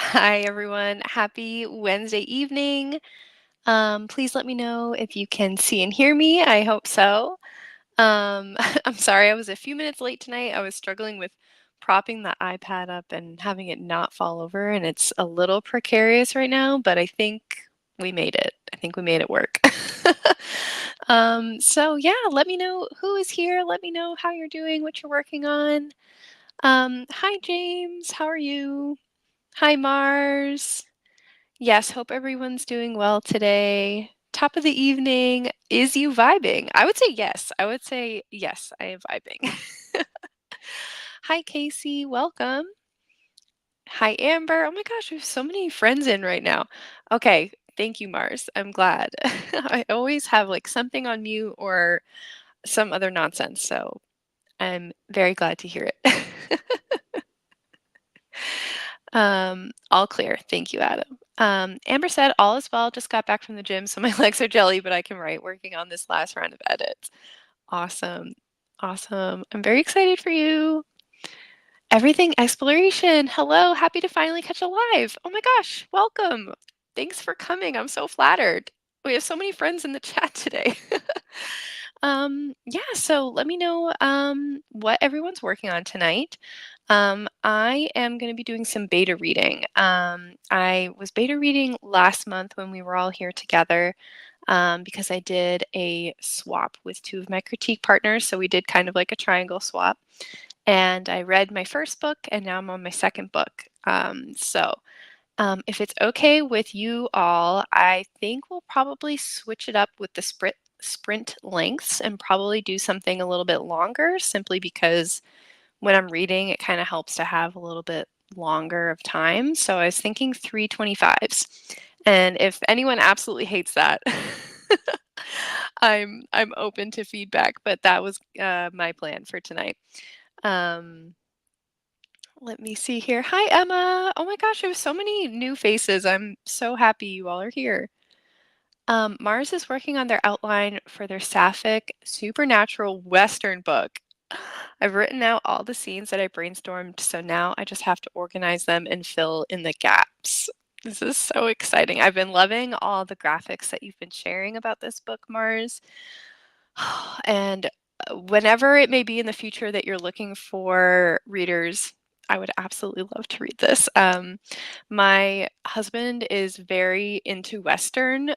Hi, everyone. Happy Wednesday evening. Please let me know if you can see and hear me. I hope so. I'm sorry I was a few minutes late tonight. I was struggling with propping the iPad up and having it not fall over, and it's a little precarious right now, but I think we made it. I think we made it work. So yeah, let me know who is here. Let me know how you're doing, what you're working on. Hi, James. How are you? Hi, Mars. Yes, hope everyone's doing well today. Top of the evening. Is you vibing? I would say yes. I would say yes, I am vibing. Hi, Casey. Welcome. Hi, Amber. Oh my gosh, we have so many friends in right now. Okay, thank you, Mars. I'm glad. I always have like something on mute or some other nonsense, so I'm very glad to hear it. All clear. Thank you, Adam. Amber said, all is well. Just got back from the gym, so my legs are jelly, but I can write working on this last round of edits. Awesome. Awesome. I'm very excited for you. Everything exploration. Hello. Happy to finally catch a live. Oh my gosh. Welcome. Thanks for coming. I'm so flattered. We have so many friends in the chat today. Yeah, so let me know what everyone's working on tonight. I am going to be doing some beta reading. I was beta reading last month when we were all here together because I did a swap with two of my critique partners. So we did kind of like a triangle swap. And I read my first book, and now I'm on my second book. If it's okay with you all, I think we'll probably switch it up with the sprint lengths and probably do something a little bit longer simply because when I'm reading, it kind of helps to have a little bit longer of time. So I was thinking 325s. And if anyone absolutely hates that, I'm open to feedback, but that was my plan for tonight. Um, let me see here. Hi, Emma. Oh my gosh, there's so many new faces. I'm so happy you all are here. Mars is working on their outline for their sapphic supernatural Western book. I've written out all the scenes that I brainstormed, so now I just have to organize them and fill in the gaps. This is so exciting. I've been loving all the graphics that you've been sharing about this book, Mars. And whenever it may be in the future that you're looking for readers, I would absolutely love to read this. My husband is very into Western,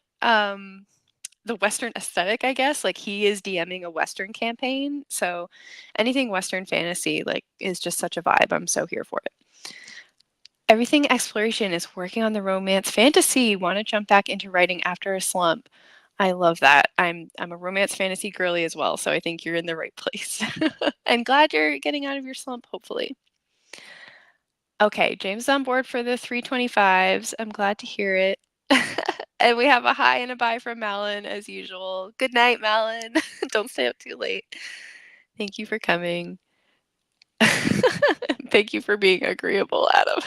the Western aesthetic, I guess. Like he is DMing a Western campaign. So anything Western fantasy like is just such a vibe. I'm so here for it. Everything exploration is working on the romance fantasy. Want to jump back into writing after a slump. I love that. I'm a romance fantasy girly as well, so I think you're in the right place. And glad you're getting out of your slump, hopefully. Okay, James is on board for the 325s. I'm glad to hear it. And we have a hi and a bye from Malin as usual. Good night, Malin. Don't stay up too late. Thank you for coming. Thank you for being agreeable, Adam.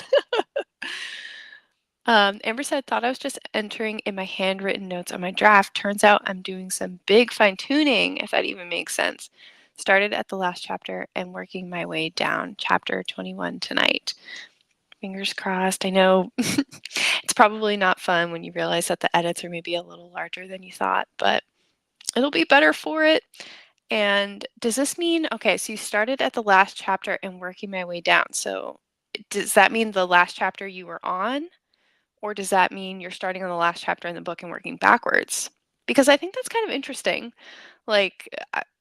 Amber said, thought I was just entering in my handwritten notes on my draft. Turns out I'm doing some big fine tuning, if that even makes sense. Started at the last chapter and working my way down. Chapter 21 tonight. Fingers crossed. I know it's probably not fun when you realize that the edits are maybe a little larger than you thought, but it'll be better for it. And does this mean, okay, so you started at the last chapter and working my way down. So does that mean the last chapter you were on? Or does that mean you're starting on the last chapter in the book and working backwards? Because I think that's kind of interesting. Like,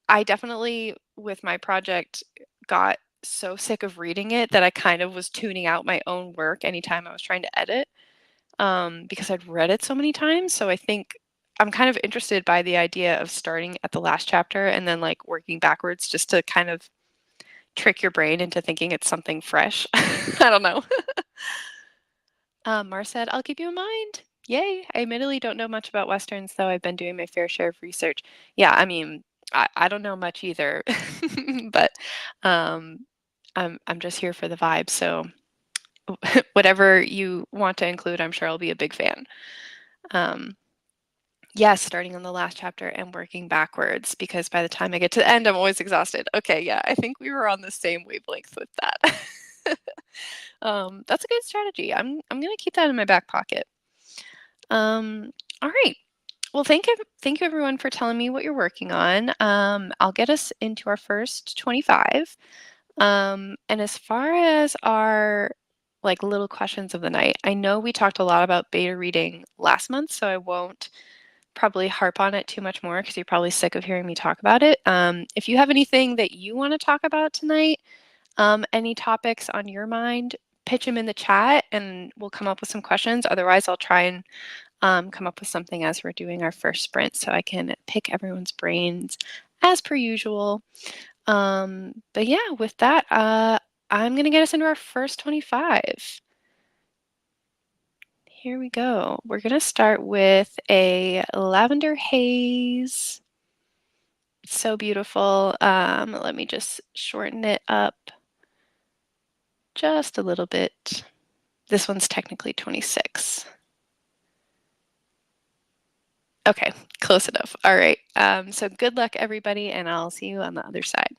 I definitely, with my project, got so sick of reading it that I kind of was tuning out my own work anytime I was trying to edit because I'd read it so many times. So I think I'm kind of interested by the idea of starting at the last chapter and then like working backwards just to kind of trick your brain into thinking it's something fresh. I don't know. Mars said, I'll keep you in mind. Yay. I admittedly don't know much about Westerns, though I've been doing my fair share of research. Yeah, I mean, I don't know much either, but um, I'm just here for the vibe. So whatever you want to include, I'm sure I'll be a big fan. Um, yes, starting on the last chapter and working backwards because by the time I get to the end, I'm always exhausted. Okay, yeah, I think we were on the same wavelength with that. That's a good strategy. I'm gonna keep that in my back pocket. Um, all right. Well, thank you everyone for telling me what you're working on. I'll get us into our first 25. And as far as our like little questions of the night, I know we talked a lot about beta reading last month, so I won't probably harp on it too much more because you're probably sick of hearing me talk about it. If you have anything that you want to talk about tonight, any topics on your mind, pitch them in the chat and we'll come up with some questions. Otherwise, I'll try and come up with something as we're doing our first sprint so I can pick everyone's brains as per usual. But yeah, with that, I'm going to get us into our first 25. Here we go. We're going to start with a lavender haze. So beautiful. Let me just shorten it up just a little bit. This one's technically 26. Okay, close enough. All right. So good luck, everybody, and I'll see you on the other side.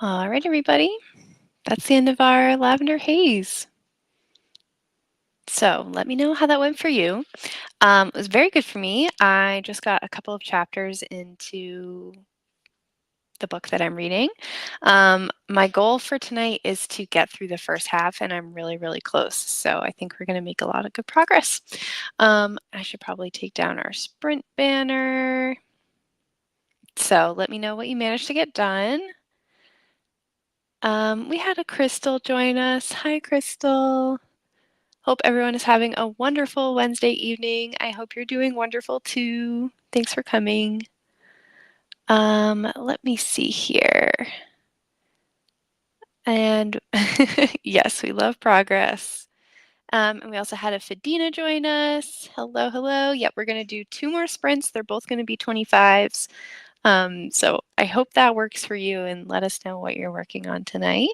All right, everybody. That's the end of our lavender haze. So let me know how that went for you. It was very good for me. I just got a couple of chapters into the book that I'm reading. My goal for tonight is to get through the first half, and I'm really, really close. So I think we're going to make a lot of good progress. I should probably take down our sprint banner. So let me know what you managed to get done. We had a Crystal join us. Hi, Crystal. Hope everyone is having a wonderful Wednesday evening. I hope you're doing wonderful too. Thanks for coming. Let me see here. And yes, we love progress. And we also had a Fadina join us. Hello, hello. Yep, we're going to do 2 more sprints. They're both going to be 25s. So I hope that works for you, and let us know what you're working on tonight.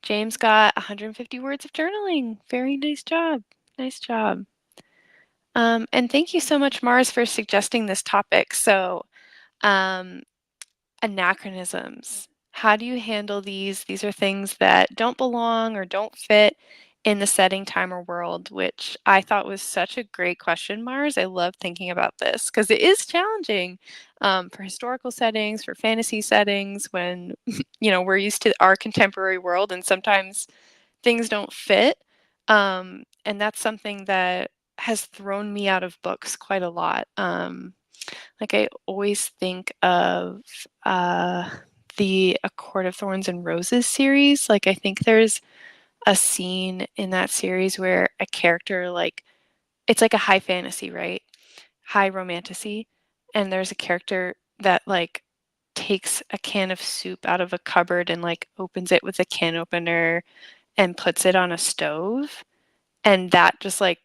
James got 150 words of journaling. Very nice job. Nice job. And thank you so much, Mars, for suggesting this topic. So, anachronisms. How do you handle these? These are things that don't belong or don't fit in the setting, time, or world, which I thought was such a great question, Mars. I love thinking about this because it is challenging for historical settings, for fantasy settings, when we're used to our contemporary world and sometimes things don't fit. And that's something that has thrown me out of books quite a lot. Like I always think of the A Court of Thorns and Roses series. Like I think there's a scene in that series where a character it's like a high fantasy, right? High romantasy. And there's a character that takes a can of soup out of a cupboard and opens it with a can opener and puts it on a stove. And that just at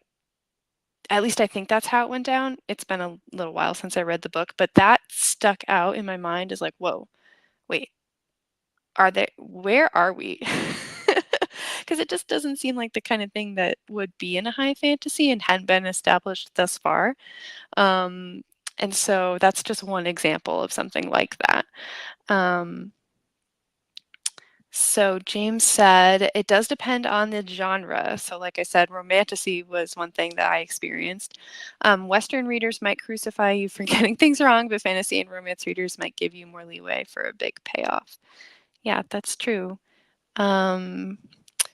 least I think that's how it went down. It's been a little while since I read the book, but that stuck out in my mind as whoa, wait, where are we? Because it just doesn't seem like the kind of thing that would be in a high fantasy and hadn't been established thus far. And so that's just one example of something like that. So James said it does depend on the genre. So like I said, romantasy was one thing that I experienced. Western readers might crucify you for getting things wrong, but fantasy and romance readers might give you more leeway for a big payoff. Yeah, that's true.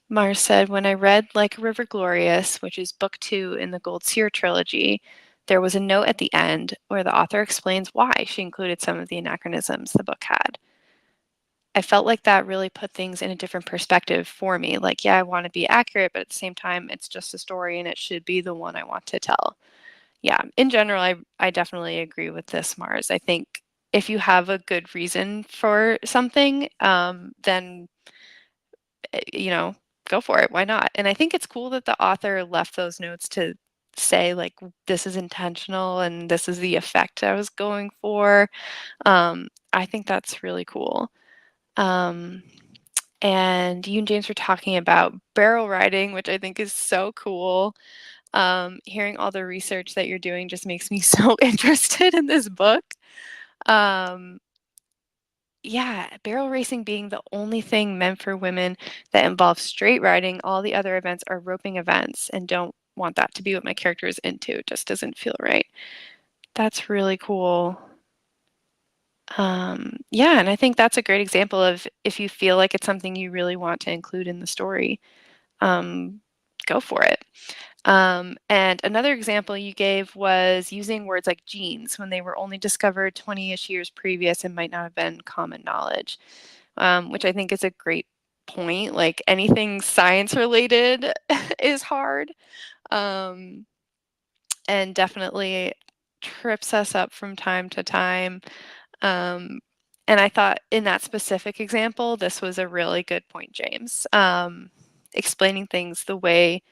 Mars said, when I read Like a River Glorious, which is book 2 in the Gold Seer trilogy, there was a note at the end where the author explains why she included some of the anachronisms the book had. I felt like that really put things in a different perspective for me. Like, yeah, I want to be accurate, but at the same time, it's just a story and it should be the one I want to tell. Yeah, in general, I definitely agree with this, Mars. I think if you have a good reason for something, then, go for it. Why not? And I think it's cool that the author left those notes to say, this is intentional and this is the effect I was going for. I think that's really cool. And you and James were talking about barrel riding, which I think is so cool. Hearing all the research that you're doing just makes me so interested in this book. Yeah, barrel racing being the only thing meant for women that involves straight riding. All the other events are roping events, and don't want that to be what my character is into. It just doesn't feel right. That's really cool. Yeah, and I think that's a great example of if you feel like it's something you really want to include in the story, go for it. And another example you gave was using words like genes when they were only discovered 20-ish years previous and might not have been common knowledge, which I think is a great point. Like anything science related is hard, and definitely trips us up from time to time. And I thought in that specific example, this was a really good point, James. Explaining things the way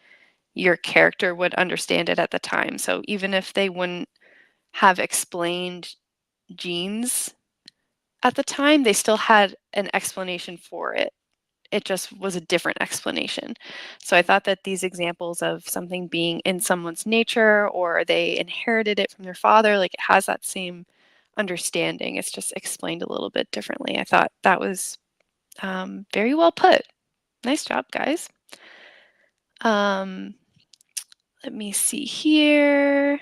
your character would understand it at the time. So even if they wouldn't have explained genes at the time, they still had an explanation for it. It just was a different explanation. So I thought that these examples of something being in someone's nature or they inherited it from their father, it has that same understanding. It's just explained a little bit differently. I thought that was very well put. Nice job, guys. Um, let me see here.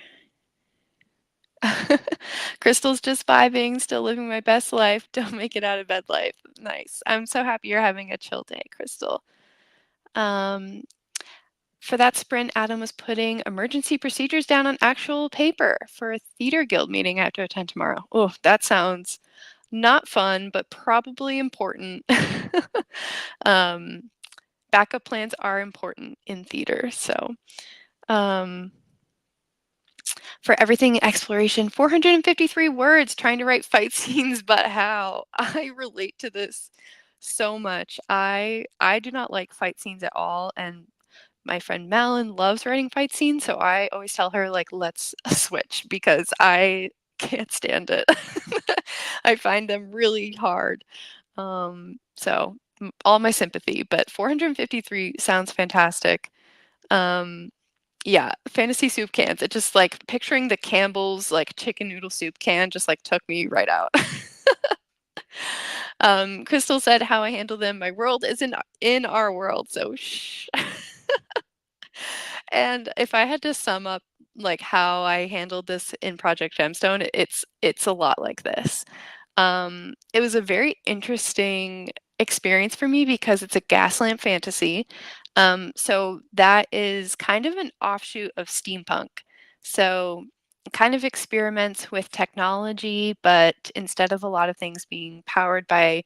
Crystal's just vibing, still living my best life. Don't make it out of bed life. Nice. I'm so happy you're having a chill day, Crystal. Um, for that sprint, Adam was putting emergency procedures down on actual paper for a theater guild meeting I have to attend tomorrow. Oh, that sounds not fun, but probably important. um, backup plans are important in theater. So, um, for everything exploration, 453 words trying to write fight scenes, but how? I relate to this so much. I do not like fight scenes at all, and my friend Malin loves writing fight scenes, so I always tell her like let's switch because I can't stand it. I find them really hard. So all my sympathy, but 453 sounds fantastic. Um, yeah, fantasy soup cans. It just like picturing the Campbell's like chicken noodle soup can just like took me right out. Crystal said how I handle them. My world isn't in our world, so shh. And if I had to sum up like how I handled this in Project Gemstone, it's a lot like this. It was a very interesting experience for me because it's a gaslamp fantasy. So that is kind of an offshoot of steampunk. So it kind of experiments with technology, but instead of a lot of things being powered by,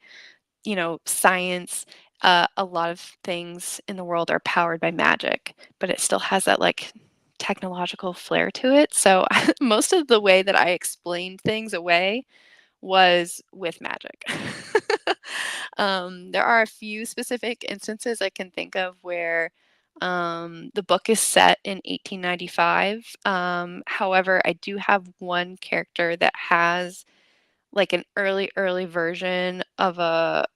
science, a lot of things in the world are powered by magic, but it still has that like technological flair to it. So most of the way that I explained things away was with magic. There are a few specific instances I can think of where the book is set in 1895. However, I do have one character that has like an early version of a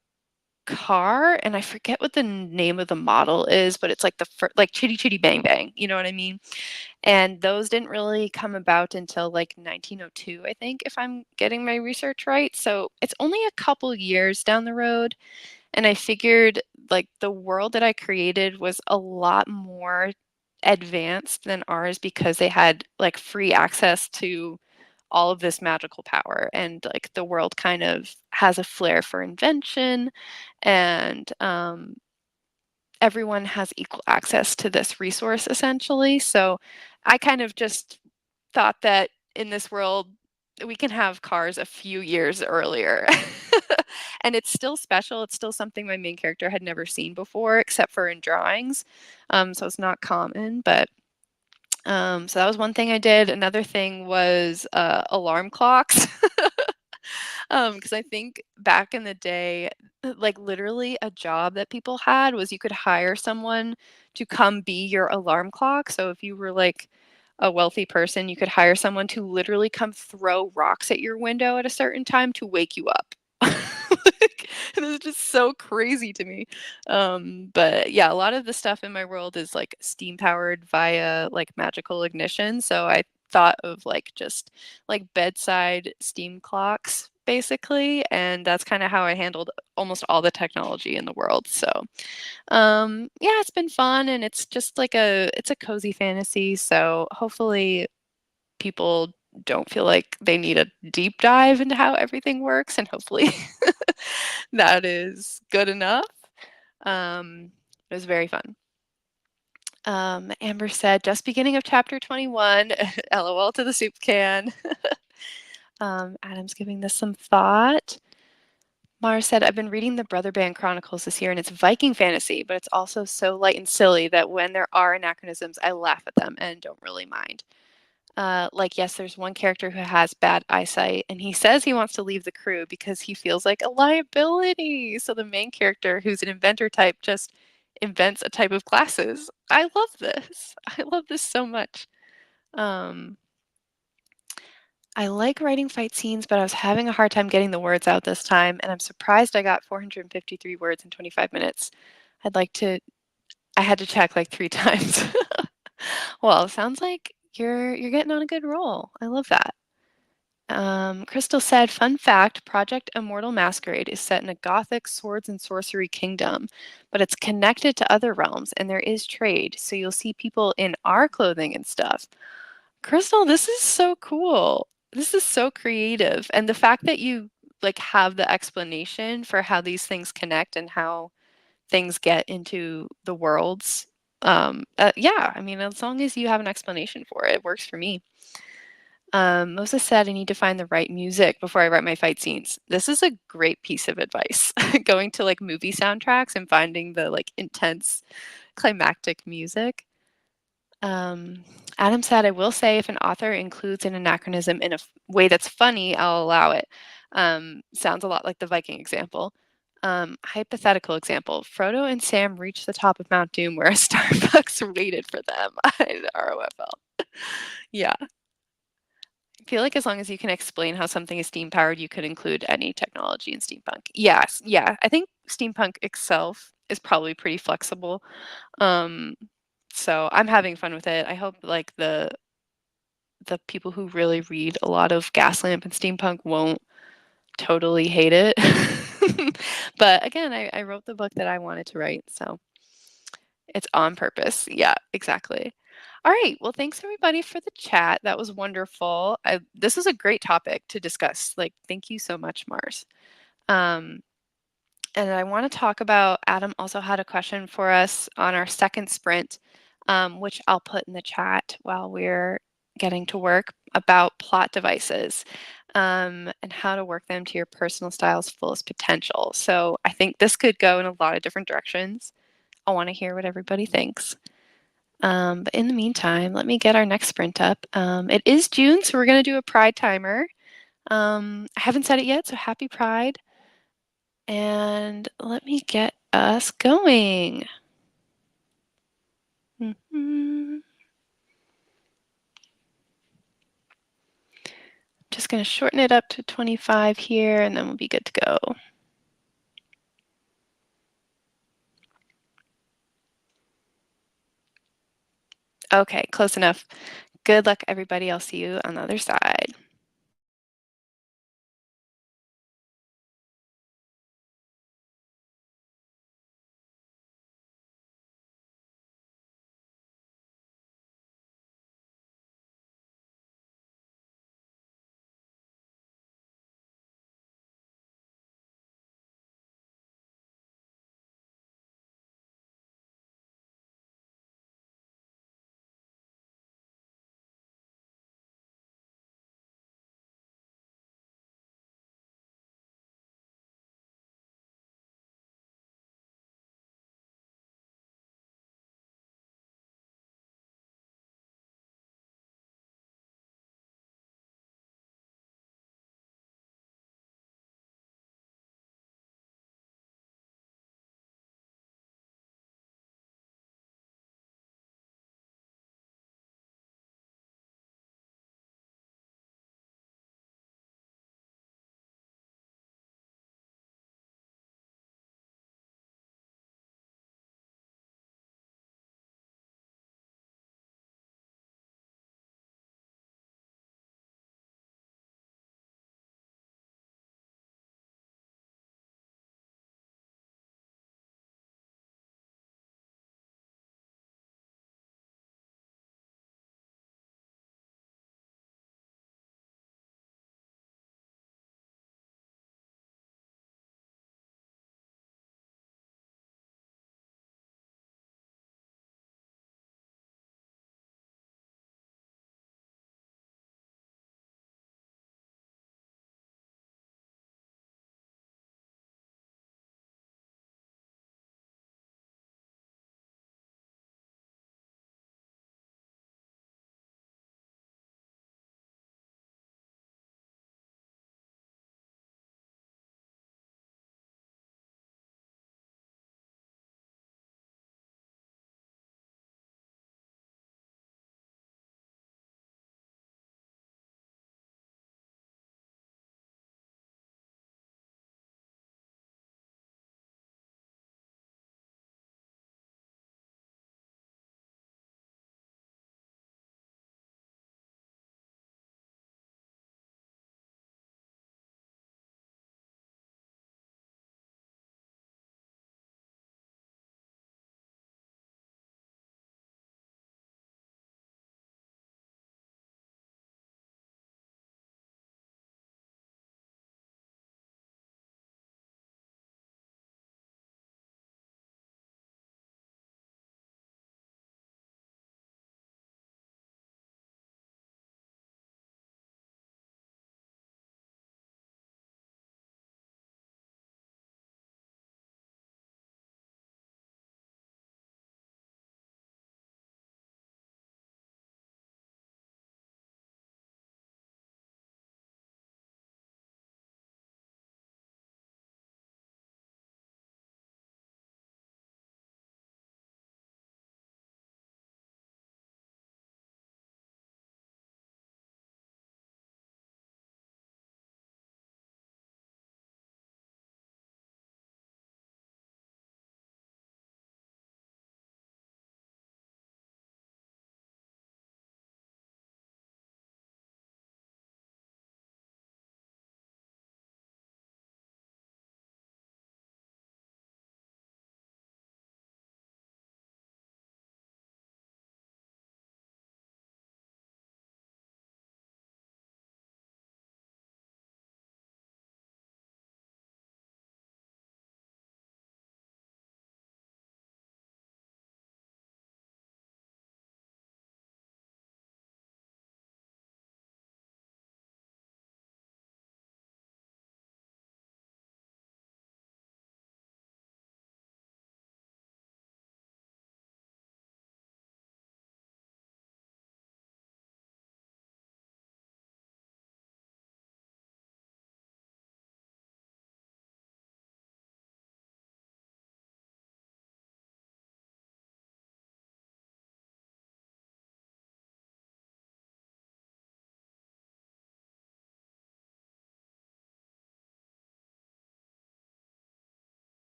car, and I forget what the name of the model is, but it's like like Chitty Chitty Bang Bang, you know what I mean? And those didn't really come about until like 1902, I think, if I'm getting my research right. So it's only a couple years down the road. And I figured like the world that I created was a lot more advanced than ours because they had like free access to all of this magical power. And like the world kind of has a flair for invention, and everyone has equal access to this resource essentially. So I kind of just thought that in this world, we can have cars a few years earlier. And it's still special. It's still something my main character had never seen before, except for in drawings. So it's not common, but so that was one thing I did. Another thing was alarm clocks. Because I think back in the day, like literally a job that people had was you could hire someone to come be your alarm clock. So if you were like a wealthy person, you could hire someone to literally come throw rocks at your window at a certain time to wake you up. Like, it was just so crazy to me. But yeah, a lot of the stuff in my world is like steam powered via like magical ignition. So I thought of like just like bedside steam clocks basically, and that's kind of how I handled almost all the technology in the world. So yeah, it's been fun, and it's just like it's a cozy fantasy, so hopefully people don't feel like they need a deep dive into how everything works, and hopefully that is good enough. It was very fun. Amber said, just beginning of chapter 21, LOL to the soup can. Adam's giving this some thought. Mara said, I've been reading the Brother Band Chronicles this year, and it's Viking fantasy, but it's also so light and silly that when there are anachronisms, I laugh at them and don't really mind. Like, yes, there's one character who has bad eyesight, and he says he wants to leave the crew because he feels like a liability. So the main character, who's an inventor type, just invents a type of glasses. I love this. I love this so much. Um, I like writing fight scenes, but I was having a hard time getting the words out this time, and I'm surprised I got 453 words in 25 minutes. I had to check like 3 times. Well, it sounds like you're getting on a good roll. I love that. Crystal said, fun fact, Project Immortal Masquerade is set in a gothic swords and sorcery kingdom, but it's connected to other realms and there is trade, so you'll see people in our clothing and stuff. Crystal, this is so cool. This is so creative. And the fact that you like have the explanation for how these things connect and how things get into the worlds. Yeah, I mean, as long as you have an explanation for it, it works for me. Moses said, I need to find the right music before I write my fight scenes. This is a great piece of advice. Going to like movie soundtracks and finding the like intense climactic music. Um, Adam said, I will say if an author includes an anachronism in a way that's funny, I'll allow it. Sounds a lot like the Viking example. Hypothetical example, Frodo and Sam reached the top of Mount Doom where a Starbucks waited for them. ROFL. Yeah. I feel like as long as you can explain how something is steam powered, you could include any technology in steampunk. Yes, yeah. I think steampunk itself is probably pretty flexible. Um, so I'm having fun with it. I hope like the people who really read a lot of Gaslamp and steampunk won't totally hate it. But again, I wrote the book that I wanted to write, so it's on purpose. Yeah, exactly. All right. Well, thanks everybody for the chat. That was wonderful. This is a great topic to discuss. Like, thank you so much, Mars. Um, and I want to talk about, Adam also had a question for us on our second sprint, which I'll put in the chat while we're getting to work, about plot devices and how to work them to your personal style's fullest potential. So I think this could go in a lot of different directions. I want to hear what everybody thinks. But in the meantime, let me get our next sprint up. It is June, so we're going to do a Pride timer. I haven't said it yet, so happy Pride. And let me get us going. Just going to shorten it up to 25 here, and then we'll be good to go. Okay, close enough. Good luck, everybody. I'll see you on the other side.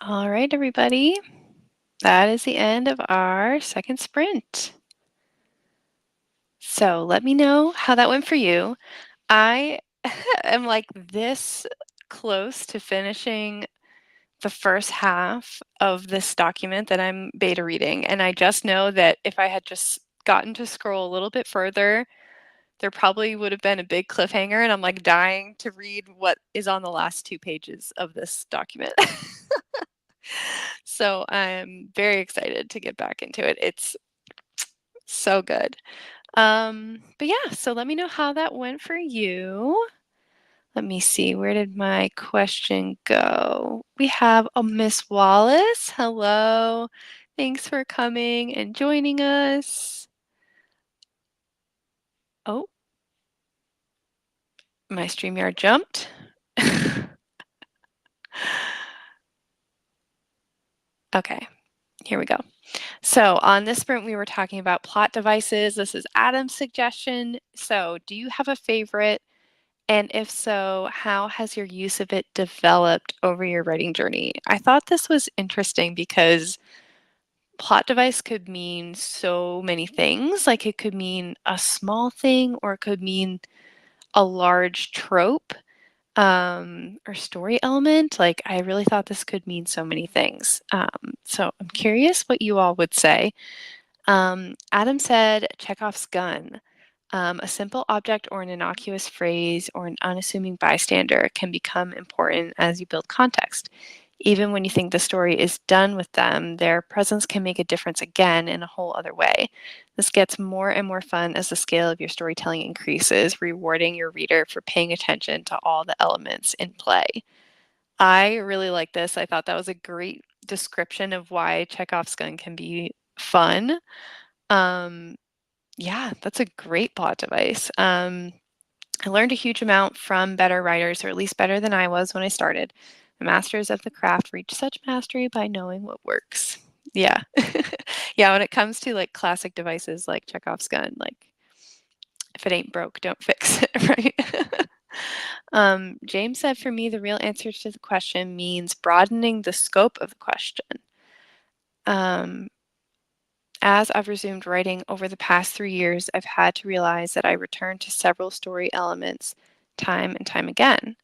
All right, everybody. That is the end of our second sprint. So let me know how that went for you. I am like this close to finishing the first half of this document that I'm beta reading. And I just know that if I had just gotten to scroll a little bit further, there probably would have been a big cliffhanger. And I'm like dying to read what is on the last 2 pages of this document. So I'm very excited to get back into it. It's so good. But yeah, so let me know how that went for you. Let me see, where did my question go? We have Miss Wallace. Hello. Thanks for coming and joining us. Oh, my StreamYard jumped. Okay, here we go. So on this sprint, we were talking about plot devices. This is Adam's suggestion. So do you have a favorite? And if so, how has your use of it developed over your writing journey? I thought this was interesting because plot device could mean so many things. Like it could mean a small thing or it could mean a large trope or story element. Like I really thought this could mean so many things. So I'm curious what you all would say. Adam said Chekhov's gun. A simple object or an innocuous phrase or an unassuming bystander can become important as you build context. Even when you think the story is done with them, their presence can make a difference again in a whole other way. This gets more and more fun as the scale of your storytelling increases, rewarding your reader for paying attention to all the elements in play. I really like this. I thought that was a great description of why Chekhov's gun can be fun. Um, yeah, that's a great plot device. I learned a huge amount from better writers, or at least better than I was when I started. The masters of the craft reach such mastery by knowing what works. Yeah. Yeah, when it comes to like classic devices like Chekhov's gun, like if it ain't broke, don't fix it, right? James said, for me, the real answer to the question means broadening the scope of the question. Um, As I've resumed writing over the past 3 years, I've had to realize that I return to several story elements time and time again.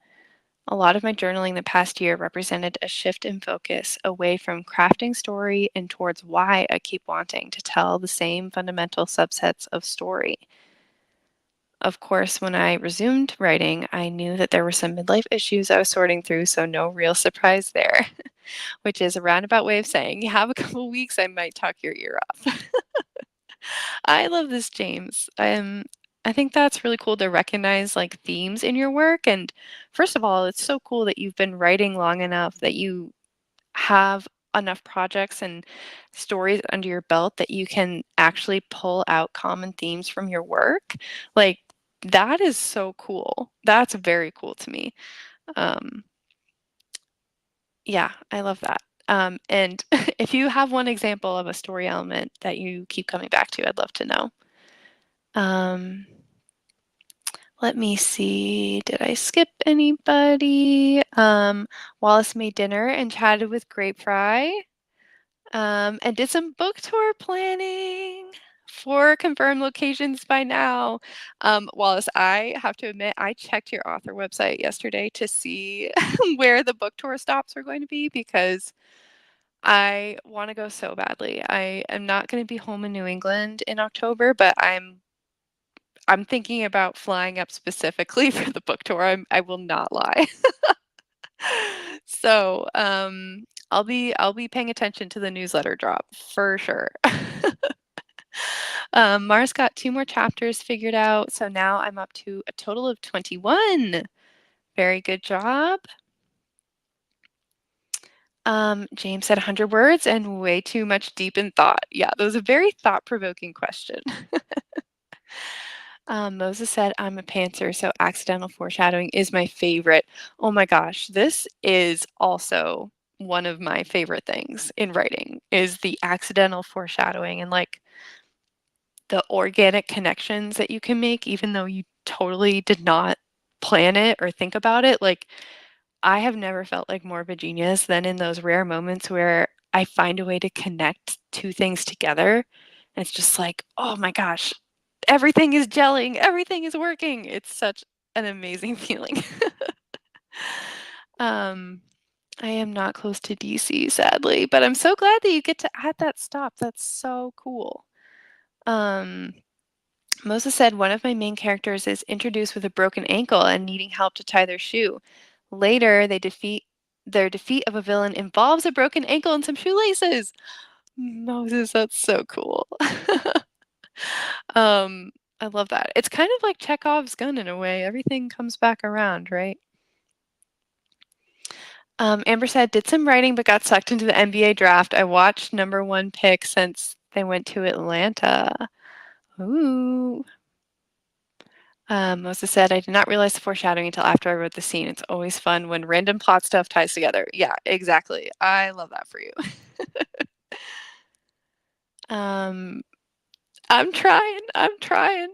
A lot of my journaling the past year represented a shift in focus away from crafting story and towards why I keep wanting to tell the same fundamental subsets of story. Of course, when I resumed writing, I knew that there were some midlife issues I was sorting through, so no real surprise there, which is a roundabout way of saying, you have a couple weeks, I might talk your ear off. I love this, James. I think that's really cool to recognize like themes in your work. And first of all, it's so cool that you've been writing long enough that you have enough projects and stories under your belt that you can actually pull out common themes from your work. Like that is so cool. That's very cool to me. Um, yeah, I love that. And if you have one example of a story element that you keep coming back to, I'd love to know. Um, Let me see. Did I skip anybody? Wallace made dinner and chatted with Grape Fry. And did some book tour planning. 4 confirmed locations by now. Wallace, I have to admit, I checked your author website yesterday to see where the book tour stops were going to be because I want to go so badly. I am not going to be home in New England in October, but I'm thinking about flying up specifically for the book tour. I will not lie. So, I'll be paying attention to the newsletter drop for sure. Mars got 2 more chapters figured out, so now I'm up to a total of 21. Very good job. James said 100 words and way too much deep in thought. Yeah, that was a very thought-provoking question. Moses said, I'm a pantser, so accidental foreshadowing is my favorite. Oh my gosh, this is also one of my favorite things in writing is the accidental foreshadowing and like the organic connections that you can make even though you totally did not plan it or think about it. Like I have never felt like more of a genius than in those rare moments where I find a way to connect two things together. And it's just like, oh my gosh, everything is gelling, everything is working. It's such an amazing feeling. um, I am not close to DC, sadly, but I'm so glad that you get to add that stop. That's so cool. Um, Moses said one of my main characters is introduced with a broken ankle and needing help to tie their shoe. Later, their defeat of a villain involves a broken ankle and some shoelaces. Moses, that's so cool. um, I love that. It's kind of like Chekhov's gun in a way. Everything comes back around, right? Amber said, did some writing but got sucked into the NBA draft. I watched number one pick since they went to Atlanta. Ooh. Moses said, I did not realize the foreshadowing until after I wrote the scene. It's always fun when random plot stuff ties together. Yeah, exactly. I love that for you. um, I'm trying. I'm trying.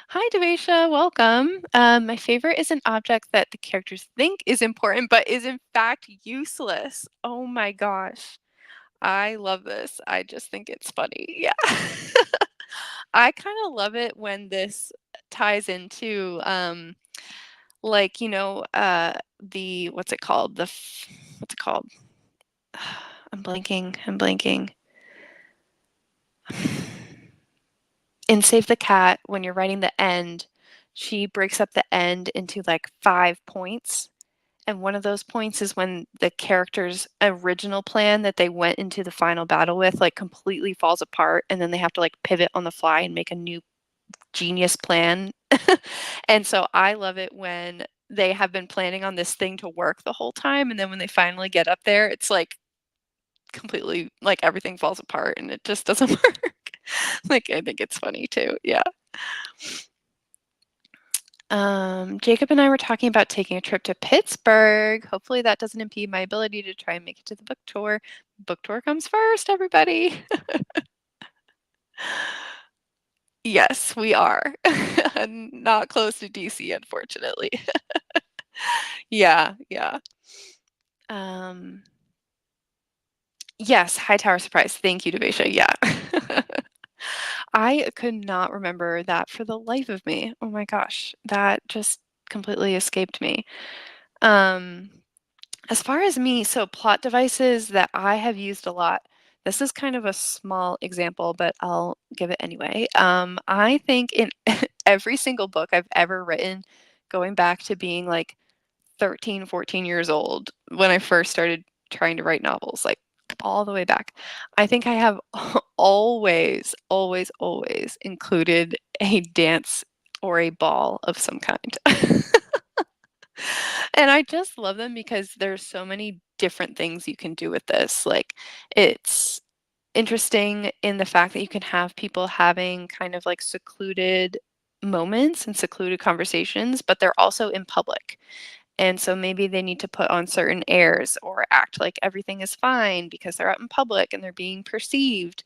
Hi, Devasia. Welcome. My favorite is an object that the characters think is important, but is in fact useless. Oh my gosh. I love this. I just think it's funny. Yeah. I kind of love it when this ties into like, the what's it called? What's it called? I'm blanking. I'm blanking. In Save the Cat, when you're writing the end, she breaks up the end into like 5 points. And one of those points is when the character's original plan that they went into the final battle with like completely falls apart and then they have to like pivot on the fly and make a new genius plan. And so I love it when they have been planning on this thing to work the whole time and then when they finally get up there it's like completely like everything falls apart and it just doesn't work. Like I think it's funny too. Yeah. Jacob and I were talking about taking a trip to Pittsburgh. Hopefully that doesn't impede my ability to try and make it to the book tour. Book tour comes first, everybody. Yes, we are. Not close to DC, unfortunately. Yeah, yeah. Um, yes, Hightower Surprise. Thank you, Devasia. Yeah. I could not remember that for the life of me. Oh my gosh, that just completely escaped me. Um, as far as me, so plot devices that I have used a lot. This is kind of a small example, but I'll give it anyway. I think in every single book I've ever written, going back to being like 13, 14 years old when I first started trying to write novels, like all the way back. I think I have always, always, always included a dance or a ball of some kind. And I just love them because there's so many different things you can do with this. Like, it's interesting in the fact that you can have people having kind of like secluded moments and secluded conversations, but they're also in public. And so maybe they need to put on certain airs or act like everything is fine because they're out in public and they're being perceived.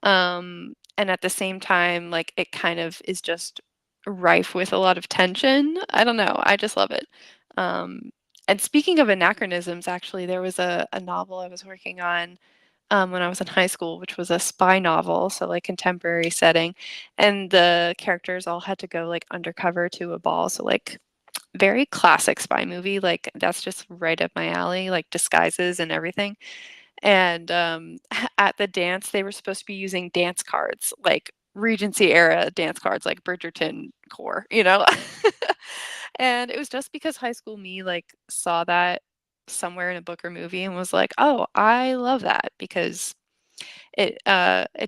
And at the same time, like it kind of is just rife with a lot of tension. I don't know. I just love it. Um, and speaking of anachronisms, actually, there was a novel I was working on when I was in high school, which was a spy novel, so like contemporary setting. And the characters all had to go like undercover to a ball. So like very classic spy movie. Like that's just right up my alley, like disguises and everything. And at the dance, they were supposed to be using dance cards, like Regency era dance cards, like Bridgerton core, you know? And it was just because high school me like saw that somewhere in a book or movie and was like, "Oh, I love that," because it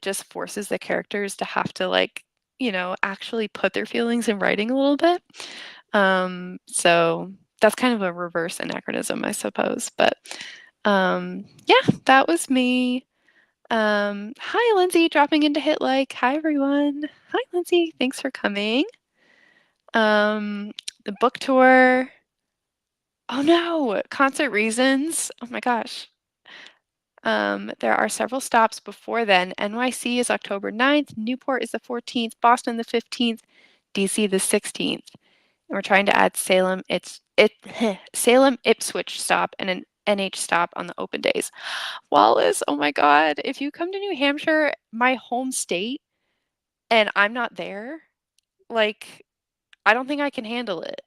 just forces the characters to have to like, actually put their feelings in writing a little bit. So that's kind of a reverse anachronism, I suppose. But yeah, that was me. Hi, Lindsay, dropping in to hit like. Hi, everyone. Hi, Lindsay. Thanks for coming. The book tour. Oh no, concert reasons. Oh my gosh. There are several stops before then. NYC is October 9th, Newport is the 14th, Boston the 15th, DC the 16th. We're trying to add Salem Ipswich stop and an NH stop on the open days. Wallace, oh my God, if you come to New Hampshire, my home state, and I'm not there, like, I don't think I can handle it.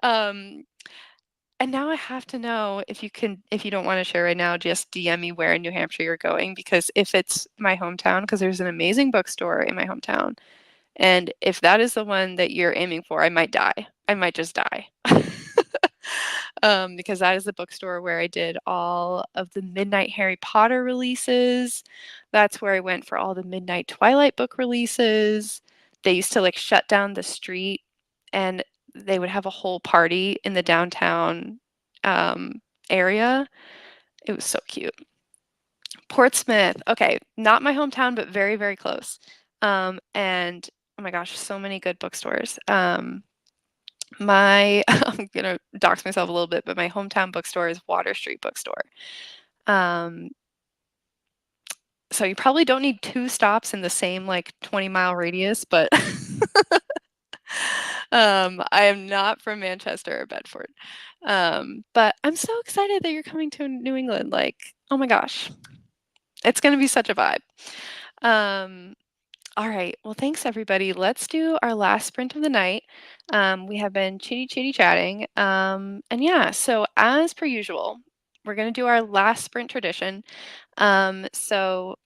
um, and now I have to know if you don't want to share right now, just DM me where in New Hampshire you're going, because if it's my hometown, because there's an amazing bookstore in my hometown, and if that is the one that you're aiming for, I might die. I might just die. Because that is the bookstore where I did all of the Midnight Harry Potter releases. That's where I went for all the Midnight Twilight book releases. They used to like shut down the street and they would have a whole party in the downtown area. It was so cute. Portsmouth. Okay, not my hometown, but very, very close. And oh my gosh, so many good bookstores. My I'm gonna dox myself a little bit, but my hometown bookstore is Water Street Bookstore. Um, so you probably don't need two stops in the same like 20-mile radius, but I am not from Manchester or Bedford. But I'm so excited that you're coming to New England. Like, oh my gosh, it's gonna be such a vibe. Um, All right. Well, thanks everybody. Let's do our last sprint of the night. We have been chitty chatting. And yeah, so as per usual, we're going to do our last sprint tradition. So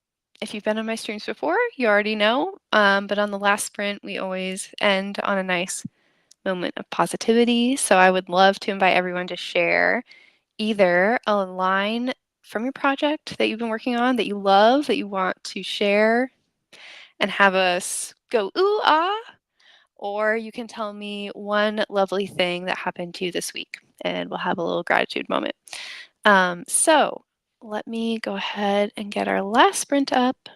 if you've been on my streams before, you already know. But on the last sprint, we always end on a nice moment of positivity. So I would love to invite everyone to share either a line from your project that you've been working on that you love, that you want to share and have us go ooh ah, or you can tell me one lovely thing that happened to you this week, and we'll have a little gratitude moment. So let me go ahead and get our last sprint up.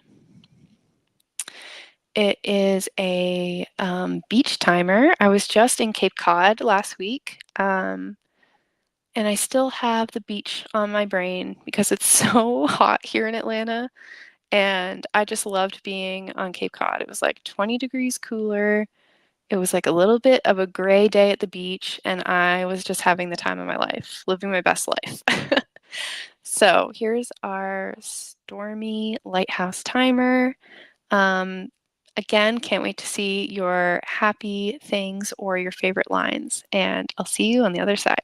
It is a beach timer. I was just in Cape Cod last week, and I still have the beach on my brain because it's so hot here in Atlanta. And I just loved being on Cape Cod. It was like 20 degrees cooler. It was like a little bit of a gray day at the beach, and I was just having the time of my life, living my best life. So here's our stormy lighthouse timer. Um, Again, can't wait to see your happy things or your favorite lines, and I'll see you on the other side.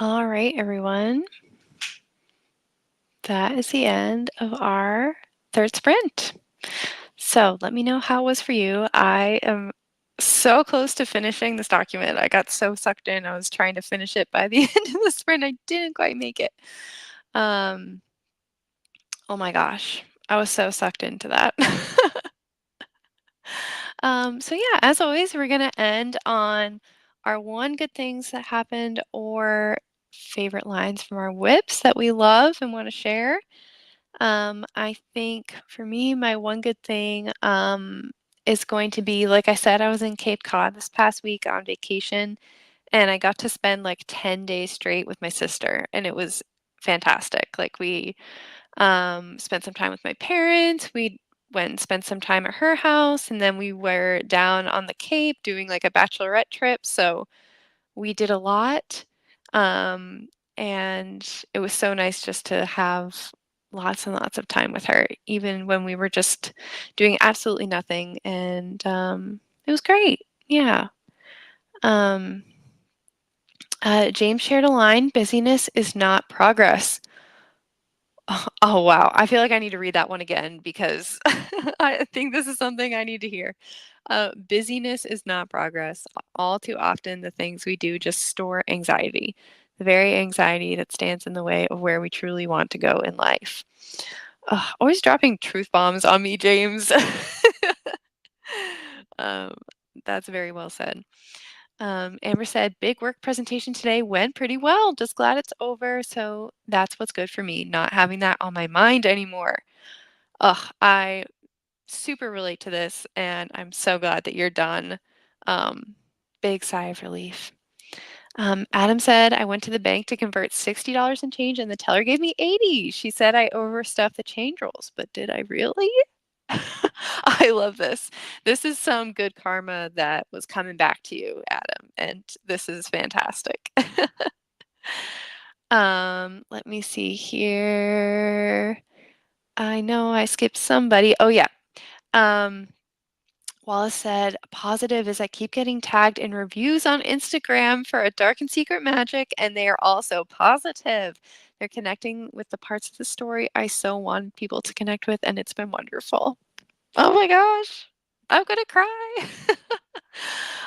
All right, everyone. That is the end of our third sprint. So let me know how it was for you. I am so close to finishing this document. I got so sucked in. I was trying to finish it by the end of the sprint. I didn't quite make it. Oh my gosh. I was so sucked into that. So yeah, as always, we're gonna end on our one good things that happened or favorite lines from our whips that we love and want to share. I think for me, my one good thing is going to be, like I said, I was in Cape Cod this past week on vacation, and I got to spend like 10 days straight with my sister, and it was fantastic. Like we spent some time with my parents. We went and spent some time at her house, and then we were down on the Cape doing like a bachelorette trip. So we did a lot. Um, and it was so nice just to have lots and lots of time with her, even when we were just doing absolutely nothing. And it was great. Yeah. Um, James shared a line, busyness is not progress. Oh, wow. I feel like I need to read that one again because I think this is something I need to hear. Busyness is not progress. All too often, the things we do just store anxiety, the very anxiety that stands in the way of where we truly want to go in life. Always dropping truth bombs on me, James. um, that's very well said. Amber said, big work presentation today went pretty well. Just glad it's over. So that's what's good for me, not having that on my mind anymore. I super relate to this, and I'm so glad that you're done. Um, Big sigh of relief. Adam said, I went to the bank to convert $60 in change, and the teller gave me 80. She said I overstuffed the change rolls, but did I really? I love this. This is some good karma that was coming back to you, Adam, and this is fantastic. Let me see here. I know I skipped somebody. Oh yeah. Um, Wallace said, positive is I keep getting tagged in reviews on Instagram for a dark and secret magic, and they are also positive. They're connecting with the parts of the story I so want people to connect with, and it's been wonderful. Oh my gosh, I'm gonna cry.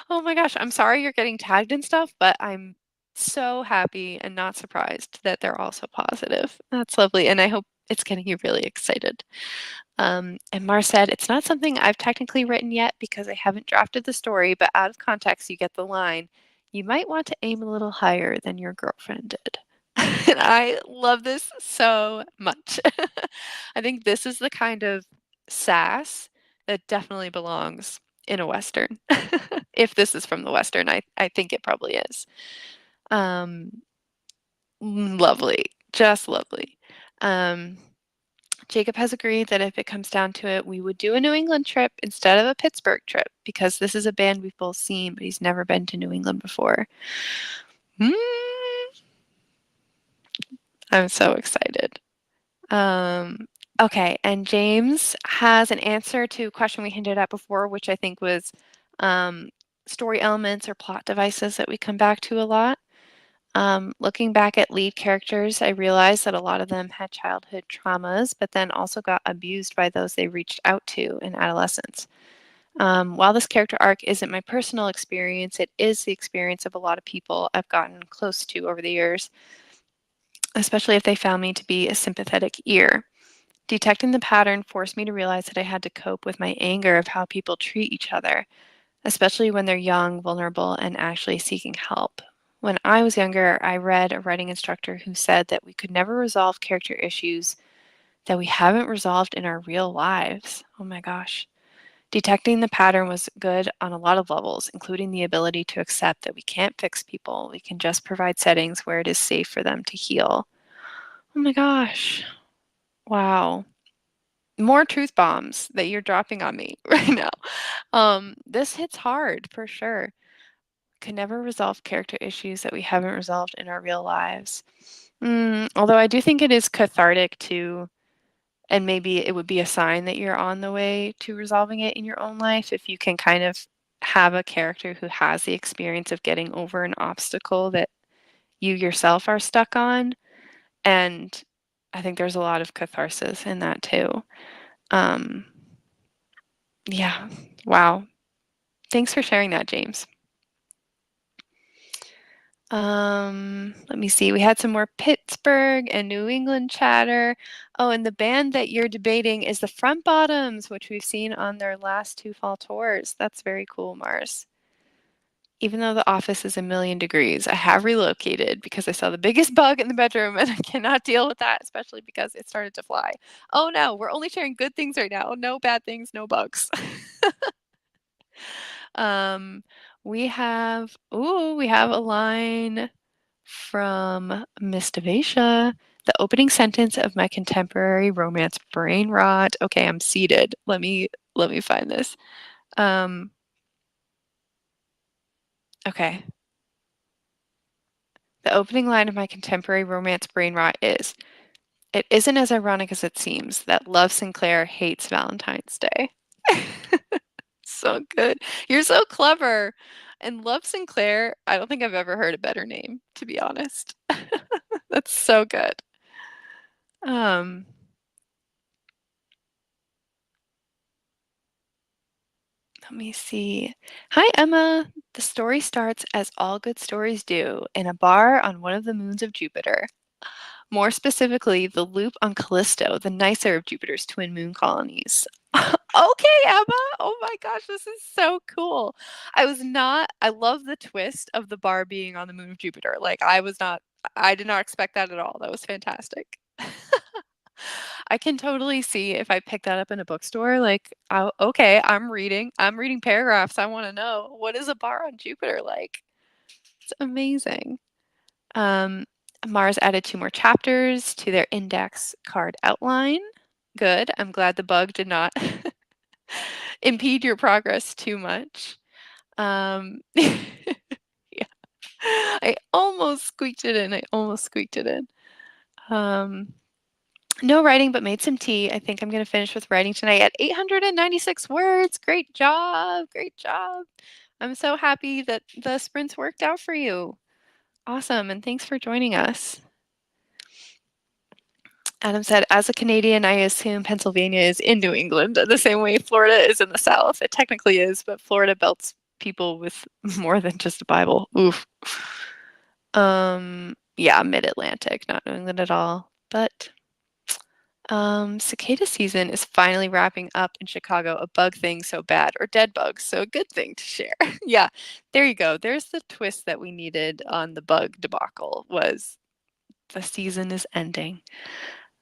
Oh my gosh, I'm sorry you're getting tagged and stuff, but I'm so happy and not surprised that they're also positive. That's lovely, and I hope it's getting you really excited. And Mars said, it's not something I've technically written yet because I haven't drafted the story, but out of context, you get the line, you might want to aim a little higher than your girlfriend did. And I love this so much. I think this is the kind of sass that definitely belongs in a Western. If this is from the Western, I think it probably is. Um, Lovely, just lovely. Um, Jacob has agreed that if it comes down to it, we would do a New England trip instead of a Pittsburgh trip because this is a band we've both seen, but he's never been to New England before. Mm, I'm so excited. Okay, and James has an answer to a question we hinted at before, which I think was um, story elements or plot devices that we come back to a lot. Looking back at lead characters, I realized that a lot of them had childhood traumas, but then also got abused by those they reached out to in adolescence. While this character arc isn't my personal experience, it is the experience of a lot of people I've gotten close to over the years, especially if they found me to be a sympathetic ear. Detecting the pattern forced me to realize that I had to cope with my anger of how people treat each other, especially when they're young, vulnerable, and actually seeking help. When I was younger, I read a writing instructor who said that we could never resolve character issues that we haven't resolved in our real lives. Oh my gosh. Detecting the pattern was good on a lot of levels, including the ability to accept that we can't fix people. We can just provide settings where it is safe for them to heal. Oh my gosh. Wow. More truth bombs that you're dropping on me right now. This hits hard for sure. Can never resolve character issues that we haven't resolved in our real lives. Although I do think it is cathartic to, and maybe it would be a sign that you're on the way to resolving it in your own life if you can kind of have a character who has the experience of getting over an obstacle that you yourself are stuck on. And I think there's a lot of catharsis in that too. Um, yeah. Wow. Thanks for sharing that, James. Let me see. We had some more Pittsburgh and New England chatter. Oh, and the band that you're debating is the Front Bottoms, which we've seen on their last 2 fall tours. That's very cool, Mars. Even though the office is a million degrees, I have relocated because I saw the biggest bug in the bedroom and I cannot deal with that, especially because it started to fly. Oh no, we're only sharing good things right now. No bad things, no bugs. um, we have a line from Miss Devasia. The opening sentence of my contemporary romance brain rot. Okay, I'm seated. Let me find this. Okay. The opening line of my contemporary romance brain rot is, "It isn't as ironic as it seems that Love Sinclair hates Valentine's Day." So good. You're so clever. And Love Sinclair, I don't think I've ever heard a better name, to be honest. That's so good. Um, Let me see. Hi, Emma. The story starts as all good stories do, in a bar on one of the moons of Jupiter. More specifically, the loop on Callisto, the nicer of Jupiter's twin moon colonies. Okay, Emma. Oh my gosh, this is so cool. I love the twist of the bar being on the moon of Jupiter. I did not expect that at all. That was fantastic. I can totally see if I pick that up in a bookstore, like, oh, okay, I'm reading paragraphs. I want to know, what is a bar on Jupiter like? It's amazing. Um, Mars added 2 more chapters to their index card outline. Good. I'm glad the bug did not impede your progress too much. Yeah. I almost squeaked it in. I almost squeaked it in. No writing, but made some tea. I think I'm going to finish with writing tonight at 896 words. Great job. Great job. I'm so happy that the sprints worked out for you. Awesome. And thanks for joining us. Adam said, as a Canadian, I assume Pennsylvania is in New England, the same way Florida is in the South. It technically is, but Florida belts people with more than just a Bible. Oof. Yeah, mid-Atlantic, not New England at all. But cicada season is finally wrapping up in Chicago. A bug thing so bad, or dead bugs, so a good thing to share. Yeah, there you go. There's the twist that we needed on the bug debacle, was the season is ending.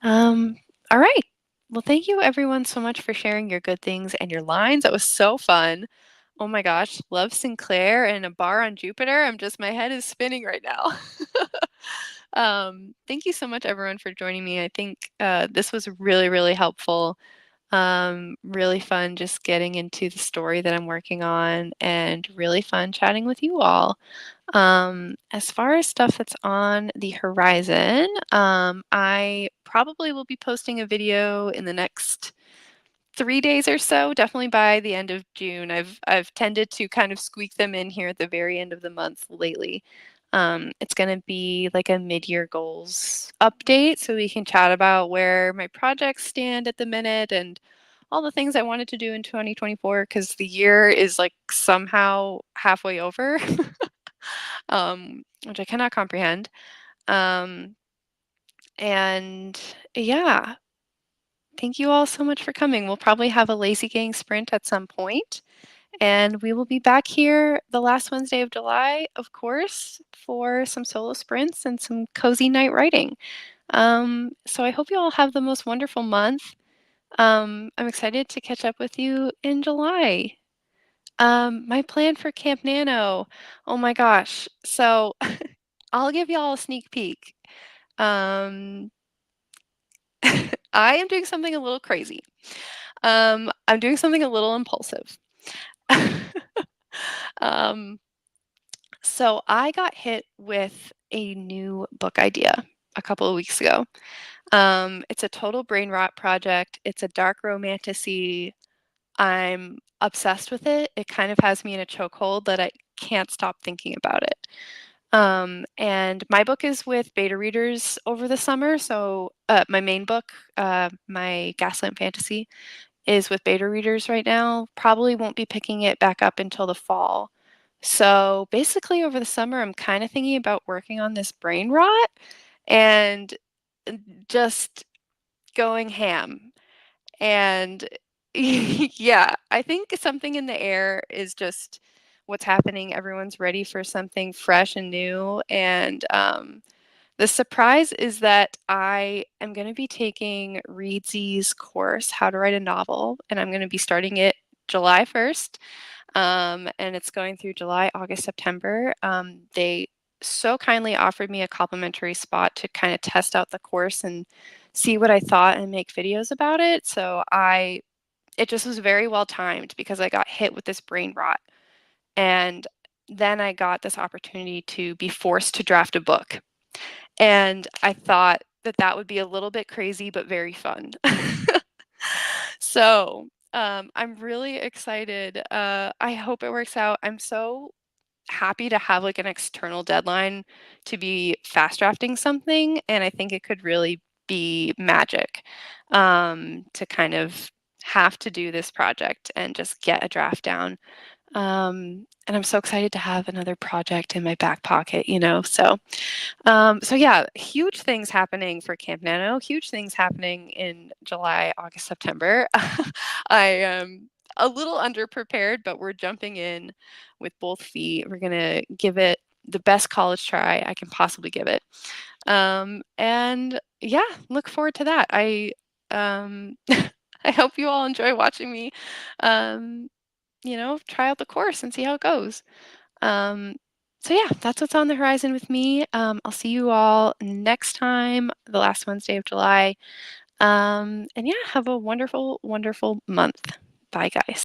All right. Well, thank you everyone so much for sharing your good things and your lines. That was so fun. Oh my gosh, Love Sinclair and a bar on Jupiter. My head is spinning right now. Thank you so much everyone for joining me. I think this was really, really helpful. Really fun just getting into the story that I'm working on, and really fun chatting with you all. As far as stuff that's on the horizon, I probably will be posting a video in the next 3 days or so, definitely by the end of June. I've tended to kind of squeak them in here at the very end of the month lately. It's gonna be like a mid-year goals update, so we can chat about where my projects stand at the minute and all the things I wanted to do in 2024, because the year is like somehow halfway over, which I cannot comprehend. Um, and yeah, thank you all so much for coming. We'll probably have a Lazy Gang sprint at some point, and we will be back here the last Wednesday of July, of course, for some solo sprints and some cozy night writing. So I hope you all have the most wonderful month. I'm excited to catch up with you in July. My plan for Camp Nano. Oh my gosh. So I'll give y'all a sneak peek. Um, I am doing something a little crazy. I'm doing something a little impulsive. um, so I got hit with a new book idea a couple of weeks ago. It's a total brain rot project. It's a dark romantasy. I'm obsessed with it. It kind of has me in a chokehold that I can't stop thinking about it. And my book is with beta readers over the summer. So my main book, my Gaslamp Fantasy, is with beta readers right now. Probably won't be picking it back up until the fall. So basically, over the summer, I'm kind of thinking about working on this brain rot and just going ham. And yeah, I think something in the air is just what's happening. Everyone's ready for something fresh and new. And the surprise is that I am going to be taking Reedsy's course, How to Write a Novel, and I'm going to be starting it July 1st. And it's going through July, August, September. They so kindly offered me a complimentary spot to kind of test out the course and see what I thought and make videos about it. So it just was very well timed because I got hit with this brain rot. And then I got this opportunity to be forced to draft a book. And I thought that that would be a little bit crazy, but very fun. So, I'm really excited. I hope it works out. I'm so happy to have like an external deadline to be fast drafting something, and I think it could really be magic to kind of have to do this project and just get a draft down. And I'm so excited to have another project in my back pocket. So yeah, huge things happening for Camp Nano, huge things happening in July, August, September. I am a little underprepared, but we're jumping in with both feet. We're gonna give it the best college try I can possibly give it. And yeah, look forward to that. I hope you all enjoy watching me, um, try out the course and see how it goes. Um, so yeah, that's what's on the horizon with me. I'll see you all next time, the last Wednesday of July. And yeah, have a wonderful, wonderful month. Bye, guys.